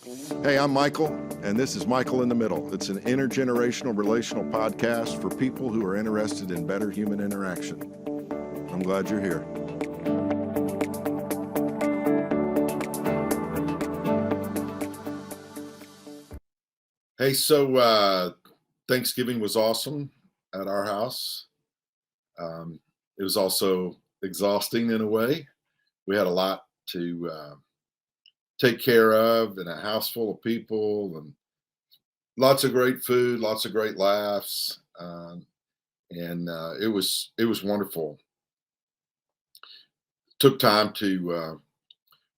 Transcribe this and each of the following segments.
Hey, I'm Michael, and this is Michael in the Middle. It's an intergenerational relational podcast for people who are interested in better human interaction. I'm glad you're here. Hey, so Thanksgiving was awesome at our house. It was also exhausting in a way. We had a lot to take care of and a house full of people and lots of great food, lots of great laughs, and it was wonderful. Took time to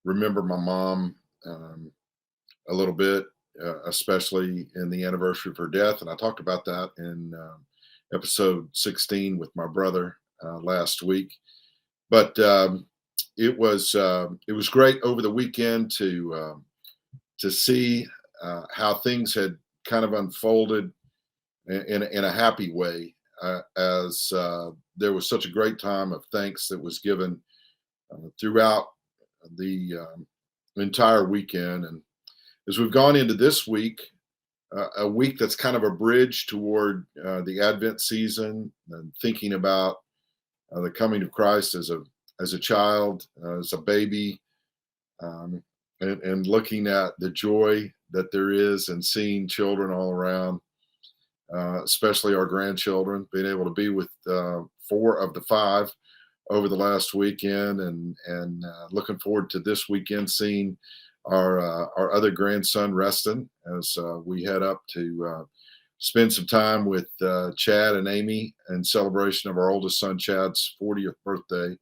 remember my mom a little bit, especially in the anniversary of her death, and I talked about that in episode 16 with my brother last week. But it was great over the weekend to see how things had kind of unfolded in a happy way, as there was such a great time of thanks that was given throughout the entire weekend. And as we've gone into this week, a week that's kind of a bridge toward the Advent season and thinking about the coming of Christ as a child, as a baby, and looking at the joy that there is and seeing children all around, especially our grandchildren, being able to be with 4 of the 5 over the last weekend, and looking forward to this weekend seeing our other grandson Reston as we head up to spend some time with Chad and Amy in celebration of our oldest son Chad's 40th birthday.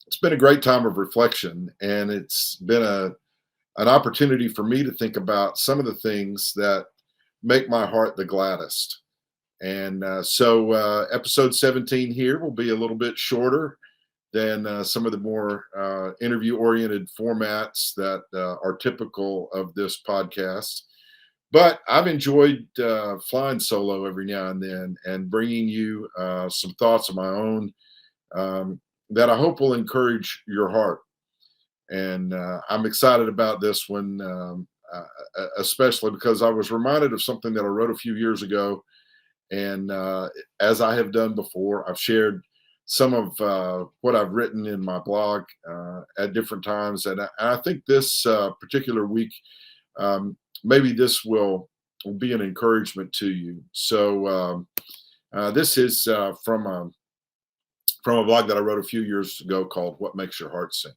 It's been a great time of reflection, and it's been an opportunity for me to think about some of the things that make my heart the gladdest. And so episode 17 here will be a little bit shorter than some of the more interview-oriented formats that are typical of this podcast. But I've enjoyed flying solo every now and then and bringing you some thoughts of my own, that I hope will encourage your heart. And I'm excited about this one, especially because I was reminded of something that I wrote a few years ago. And as I have done before, I've shared some of what I've written in my blog at different times. And I think this particular week, maybe this will be an encouragement to you. So this is from a blog that I wrote a few years ago called What Makes Your Heart Sing.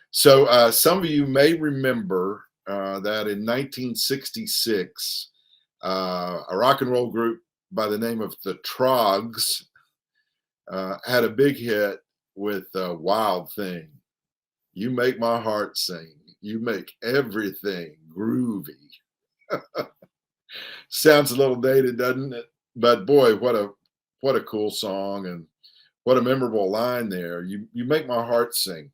So some of you may remember that in 1966, a rock and roll group by the name of the Troggs had a big hit with Wild Thing. You make my heart sing. You make everything groovy. Sounds a little dated, doesn't it? But boy, what a cool song, and what a memorable line there. You make my heart sing.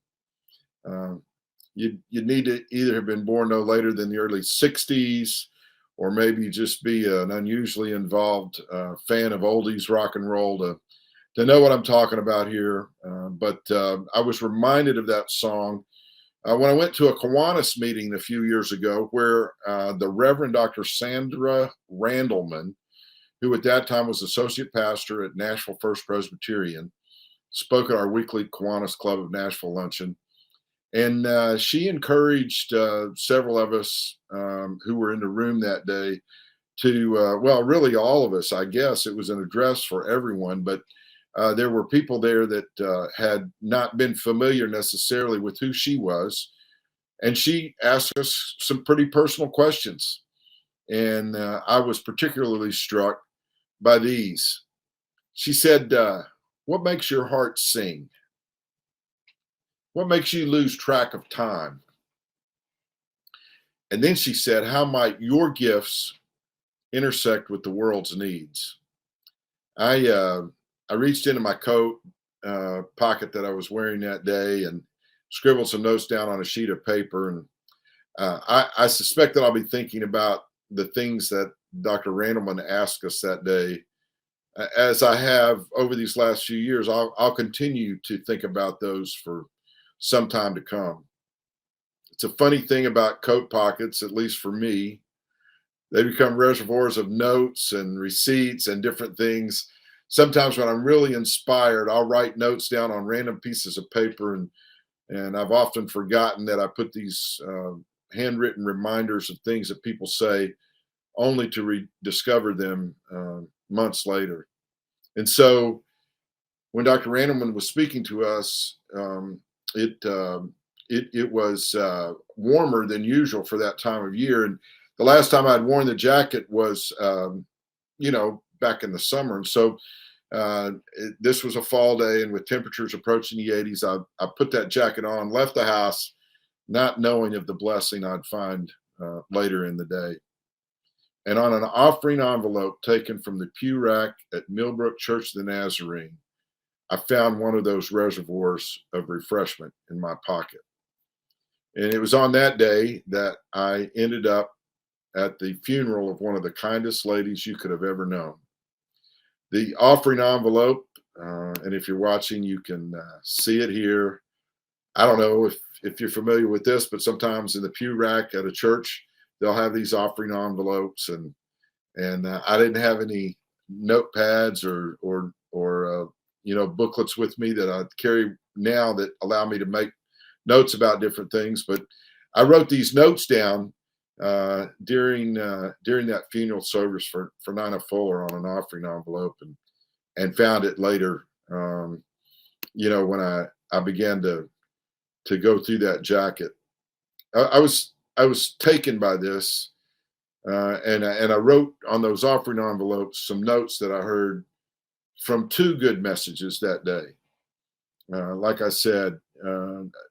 You need to either have been born no later than the early 60s, or maybe just be an unusually involved fan of oldies rock and roll to know what I'm talking about here. But I was reminded of that song when I went to a Kiwanis meeting a few years ago, where the Reverend Dr. Sandra Randleman, who at that time was associate pastor at Nashville First Presbyterian, spoke at our weekly Kiwanis Club of Nashville luncheon. And she encouraged several of us who were in the room that day to, well, really all of us, I guess. It was an address for everyone, but there were people there that had not been familiar necessarily with who she was. And she asked us some pretty personal questions. And I was particularly struck by these. She said, what makes your heart sing? What makes you lose track of time? And then she said, how might your gifts intersect with the world's needs? I reached into my coat pocket that I was wearing that day and scribbled some notes down on a sheet of paper. And I suspect that I'll be thinking about the things that Dr. Randleman asked us that day. As I have over these last few years, I'll continue to think about those for some time to come. It's a funny thing about coat pockets, at least for me. They become reservoirs of notes and receipts and different things. Sometimes when I'm really inspired, I'll write notes down on random pieces of paper, and I've often forgotten that I put these handwritten reminders of things that people say, only to rediscover them months later. And so when Dr. Randleman was speaking to us, it, it was warmer than usual for that time of year. And the last time I'd worn the jacket was, back in the summer. And so this was a fall day, and with temperatures approaching the 80s, I put that jacket on, left the house, not knowing of the blessing I'd find later in the day. And on an offering envelope taken from the pew rack at Millbrook Church of the Nazarene, I found one of those reservoirs of refreshment in my pocket. And it was on that day that I ended up at the funeral of one of the kindest ladies you could have ever known. The offering envelope, and if you're watching, you can see it here. I don't know if you're familiar with this, but sometimes in the pew rack at a church, they'll have these offering envelopes, and I didn't have any notepads or booklets with me that I carry now that allow me to make notes about different things. But I wrote these notes down during that funeral service for Nina Fuller on an offering envelope, and found it later. When I began to go through that jacket, I was taken by this, and I wrote on those offering envelopes some notes that I heard from two good messages that day. Like I said,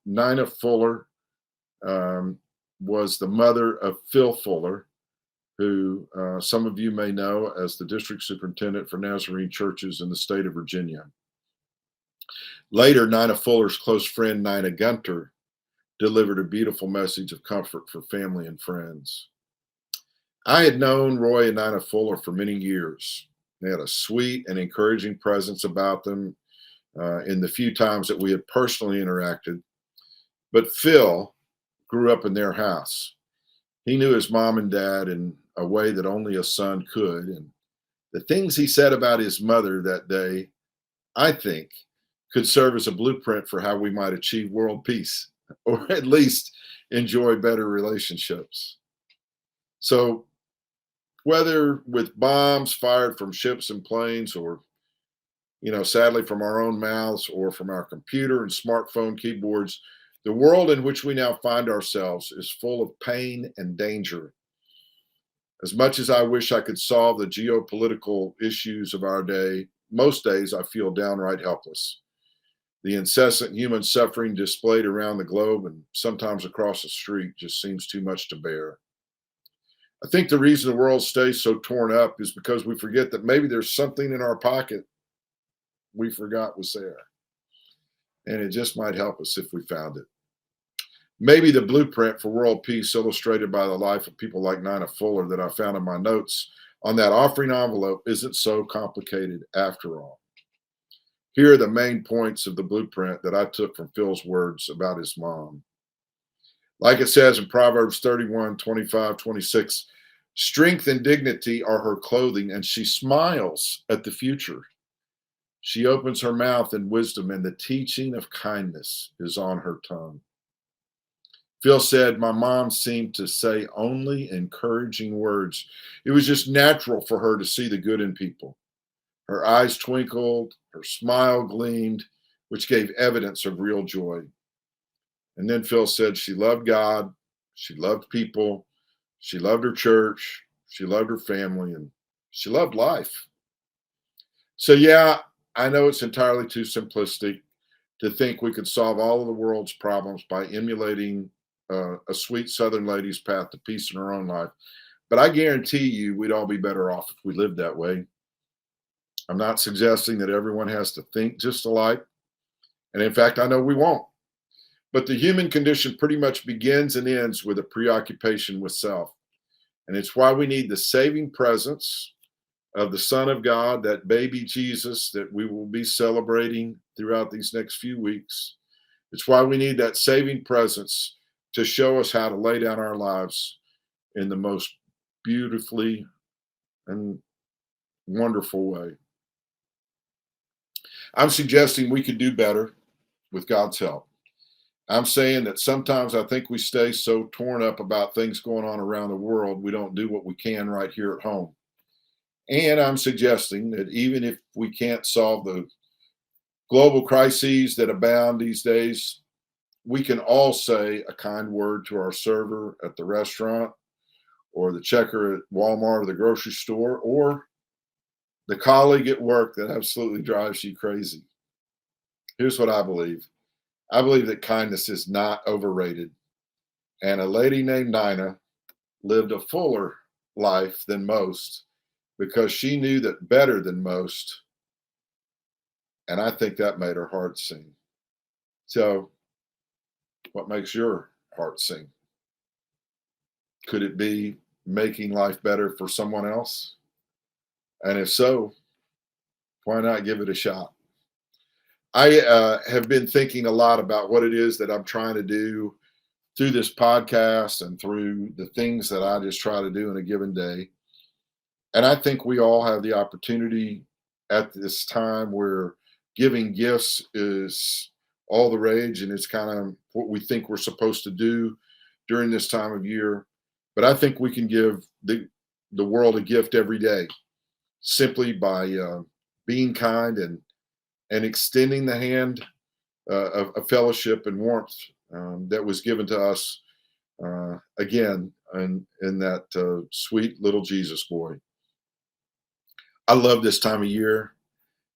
Nina Fuller was the mother of Phil Fuller, who some of you may know as the district superintendent for Nazarene churches in the state of Virginia. Later, Nina Fuller's close friend, Nina Gunter, delivered a beautiful message of comfort for family and friends. I had known Roy and Nina Fuller for many years. They had a sweet and encouraging presence about them in the few times that we had personally interacted. But Phil grew up in their house. He knew his mom and dad in a way that only a son could. And the things he said about his mother that day, I think, could serve as a blueprint for how we might achieve world peace, or at least enjoy better relationships. So whether with bombs fired from ships and planes, or sadly from our own mouths, or from our computer and smartphone keyboards, the world in which we now find ourselves is full of pain and danger. As much as I wish I could solve the geopolitical issues of our day, most days I feel downright helpless. The incessant human suffering displayed around the globe and sometimes across the street just seems too much to bear. I think the reason the world stays so torn up is because we forget that maybe there's something in our pocket we forgot was there. And it just might help us if we found it. Maybe the blueprint for world peace illustrated by the life of people like Nina Fuller that I found in my notes on that offering envelope isn't so complicated after all. Here are the main points of the blueprint that I took from Phil's words about his mom. Like it says in Proverbs 31, 25, 26, strength and dignity are her clothing, and she smiles at the future. She opens her mouth in wisdom, and the teaching of kindness is on her tongue. Phil said, my mom seemed to say only encouraging words. It was just natural for her to see the good in people. Her eyes twinkled, her smile gleamed, which gave evidence of real joy. And then Phil said she loved God, she loved people, she loved her church, she loved her family, and she loved life. So yeah, I know it's entirely too simplistic to think we could solve all of the world's problems by emulating a sweet Southern lady's path to peace in her own life. But I guarantee you we'd all be better off if we lived that way. I'm not suggesting that everyone has to think just alike. And in fact, I know we won't. But the human condition pretty much begins and ends with a preoccupation with self. And it's why we need the saving presence of the Son of God, that baby Jesus that we will be celebrating throughout these next few weeks. It's why we need that saving presence to show us how to lay down our lives in the most beautifully and wonderful way. I'm suggesting we could do better with God's help. I'm saying that sometimes I think we stay so torn up about things going on around the world, we don't do what we can right here at home. And I'm suggesting that even if we can't solve the global crises that abound these days, we can all say a kind word to our server at the restaurant, or the checker at Walmart or the grocery store, or the colleague at work that absolutely drives you crazy. Here's what I believe. I believe that kindness is not overrated. And a lady named Nina lived a fuller life than most because she knew that better than most. And I think that made her heart sing. So, what makes your heart sing? Could it be making life better for someone else? And if so, why not give it a shot? I have been thinking a lot about what it is that I'm trying to do through this podcast and through the things that I just try to do in a given day. And I think we all have the opportunity at this time where giving gifts is all the rage, and it's kind of what we think we're supposed to do during this time of year. But I think we can give the world a gift every day simply by being kind and extending the hand of fellowship and warmth that was given to us again in that sweet little Jesus boy. I love this time of year.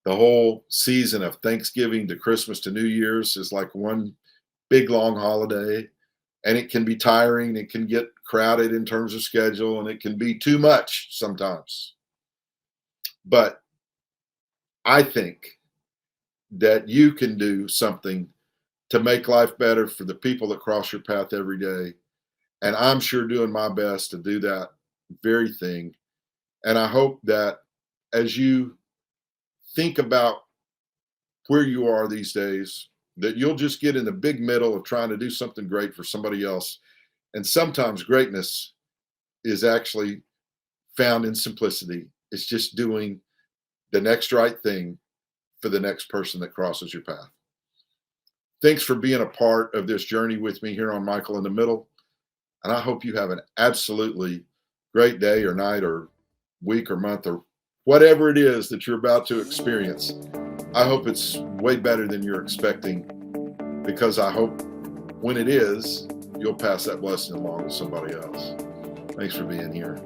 The whole season of Thanksgiving to Christmas to New Year's is like one big long holiday, and it can be tiring. It can get crowded in terms of schedule, and it can be too much sometimes. But I think that you can do something to make life better for the people that cross your path every day. And I'm sure doing my best to do that very thing. And I hope that as you think about where you are these days, that you'll just get in the big middle of trying to do something great for somebody else. And sometimes greatness is actually found in simplicity. It's just doing the next right thing for the next person that crosses your path. Thanks for being a part of this journey with me here on Michael in the Middle. And I hope you have an absolutely great day or night or week or month or whatever it is that you're about to experience. I hope it's way better than you're expecting, because I hope when it is, you'll pass that blessing along to somebody else. Thanks for being here.